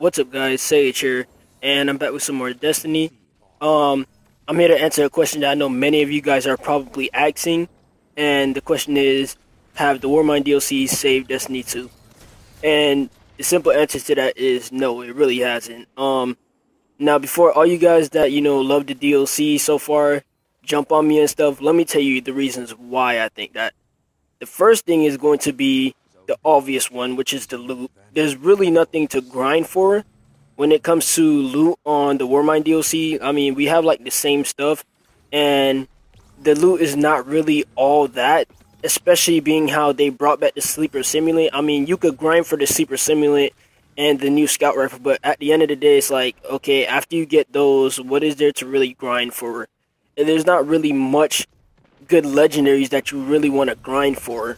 What's up, guys? Sage here, and I'm back with some more Destiny. I'm here to answer a question that I know many of you guys are probably asking, and the question is, have the Warmind DLC saved Destiny 2? And the simple answer to that is no, it really hasn't. Now before all you guys that love the DLC so far jump on me and stuff, let me tell you the reasons why I think that. The first thing is going to be the obvious one, which is the loot. There's really nothing to grind for when it comes to loot on the Warmind DLC. I mean, we have like the same stuff, and the loot is not really all that, especially being how they brought back the Sleeper Simulant. I mean, you could grind for the Sleeper Simulant and the new Scout Rifle, but at the end of the day, it's like, okay, after you get those, what is there to really grind for? And there's not really much good legendaries that you really want to grind for.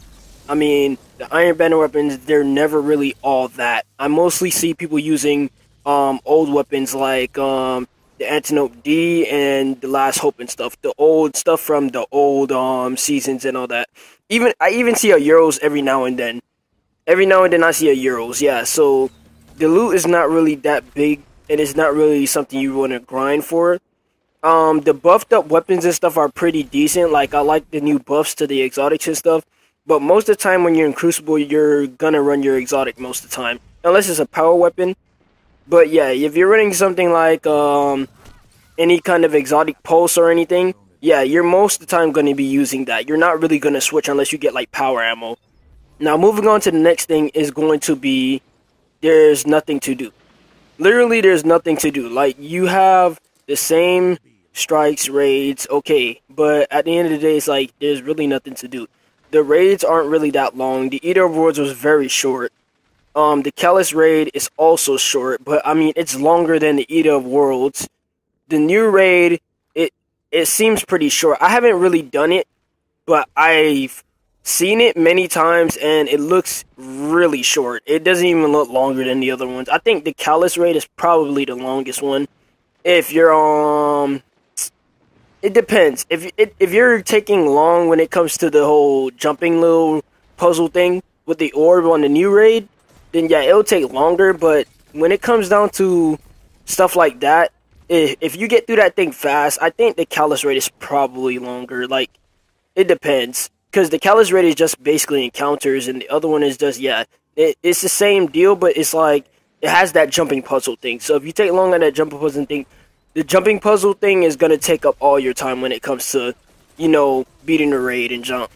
I mean, the Iron Banner weapons, they're never really all that. I mostly see people using old weapons like the Antelope D and the Last Hope and stuff. The old stuff from the old seasons and all that. I even see a Euros every now and then. Every now and then I see a Euros, yeah. So the loot is not really that big, and it's not really something you want to grind for. The buffed up weapons and stuff are pretty decent. Like, I like the new buffs to the exotics and stuff. But most of the time when you're in Crucible, you're gonna run your exotic most of the time. Unless it's a power weapon. But yeah, if you're running something like any kind of exotic pulse or anything, yeah, you're most of the time gonna be using that. You're not really gonna switch unless you get like power ammo. Now moving on to the next thing is going to be, there's nothing to do. Literally there's nothing to do. Like, you have the same strikes, raids, okay, but at the end of the day, it's like, there's really nothing to do. The raids aren't really that long. The Eater of Worlds was very short. The Callous raid is also short, but I mean, it's longer than the Eater of Worlds. The new raid, it seems pretty short. I haven't really done it, but I've seen it many times, and it looks really short. It doesn't even look longer than the other ones. I think the Callous raid is probably the longest one. If you're it depends. If you're taking long when it comes to the whole jumping little puzzle thing with the orb on the new raid, then yeah, it'll take longer. But when it comes down to stuff like that, if you get through that thing fast, I think the Callous raid is probably longer. Like, it depends, because the Callous raid is just basically encounters, and the other one is just, yeah, it's the same deal, but it's like, it has that jumping puzzle thing. So if you take long on that jumping puzzle thing, the jumping puzzle thing is going to take up all your time when it comes to, beating the raid and jump.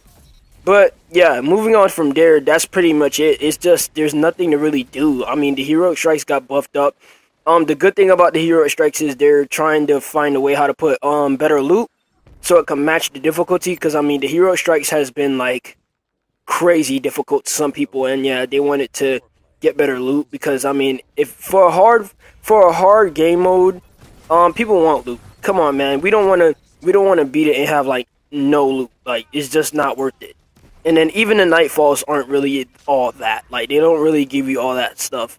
But, yeah, moving on from there, that's pretty much it. It's just, there's nothing to really do. I mean, the Heroic Strikes got buffed up. The good thing about the Heroic Strikes is they're trying to find a way how to put better loot so it can match the difficulty. Because, I mean, the Heroic Strikes has been, like, crazy difficult to some people. And, yeah, they wanted to get better loot. Because, I mean, if for a hard game mode, people want loot. Come on, man. We don't want to beat it and have like no loot. Like, it's just not worth it. And then even the Nightfalls aren't really all that. Like, they don't really give you all that stuff.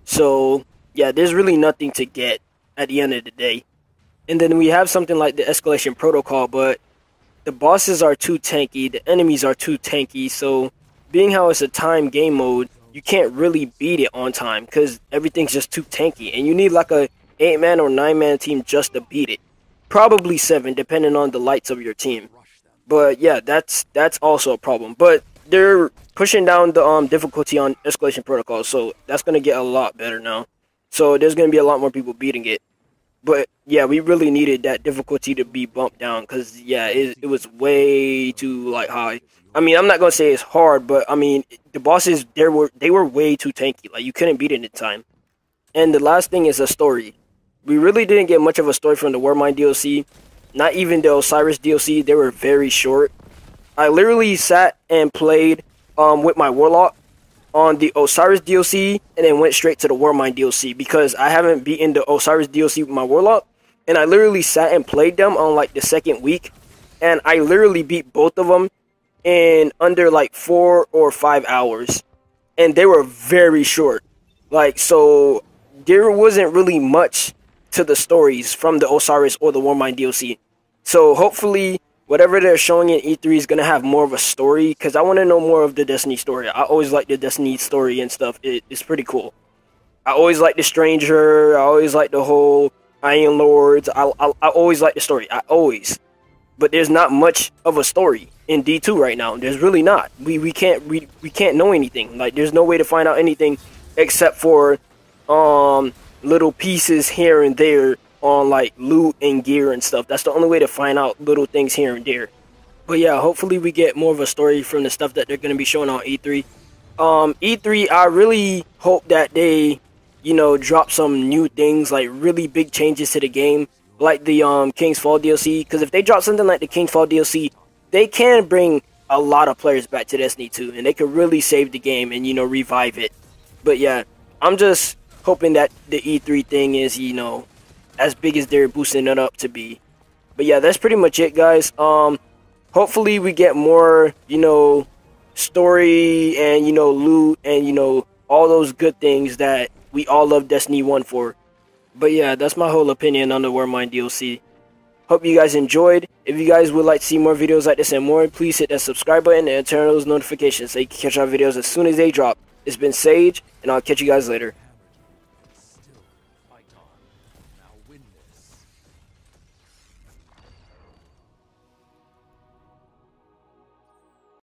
So yeah, there's really nothing to get at the end of the day. And then we have something like the Escalation Protocol, but the bosses are too tanky. The enemies are too tanky. So being how it's a time game mode, you can't really beat it on time because everything's just too tanky, and you need like a 8-man or 9-man team just to beat it. Probably 7, depending on the lights of your team. But yeah, that's also a problem. But they're pushing down the difficulty on Escalation Protocol, so that's going to get a lot better now. So there's going to be a lot more people beating it. But yeah, we really needed that difficulty to be bumped down, because yeah, it was way too like high. I mean, I'm not going to say it's hard, but I mean, the bosses, they were way too tanky. Like, you couldn't beat it in time. And the last thing is a story. We really didn't get much of a story from the Warmind DLC. Not even the Osiris DLC. They were very short. I literally sat and played with my Warlock on the Osiris DLC, and then went straight to the Warmind DLC, because I haven't beaten the Osiris DLC with my Warlock. And I literally sat and played them on like the second week, and I literally beat both of them in under like 4 or 5 hours. And they were very short. Like, so there wasn't really much to the stories from the Osiris or the Warmind DLC. So hopefully whatever they're showing in E3 is going to have more of a story, because I want to know more of the Destiny story. I always like the Destiny story and stuff. It's pretty cool. I always like the Stranger. I always like the whole Iron Lords. I always like the story. I always. But there's not much of a story in D2 right now. There's really not. We can't know anything. Like there's no way to find out anything except for little pieces here and there on like loot and gear and stuff. That's the only way to find out little things here and there. But yeah, hopefully we get more of a story from the stuff that they're going to be showing on E3. E3, I really hope that they, you know, drop some new things, like really big changes to the game, like the King's Fall DLC. Because if they drop something like the King's Fall DLC, they can bring a lot of players back to Destiny 2, and they could really save the game and, you know, revive it. But yeah, I'm just hoping that the E3 thing is, you know, as big as they're boosting it up to be. But yeah, that's pretty much it, guys. Hopefully we get more, you know, story and, you know, loot and, you know, all those good things that we all love Destiny 1 for. But yeah, that's my whole opinion on the Warmind DLC. Hope you guys enjoyed. If you guys would like to see more videos like this and more, please hit that subscribe button and turn on those notifications so you can catch our videos as soon as they drop. It's been Sage, and I'll catch you guys later.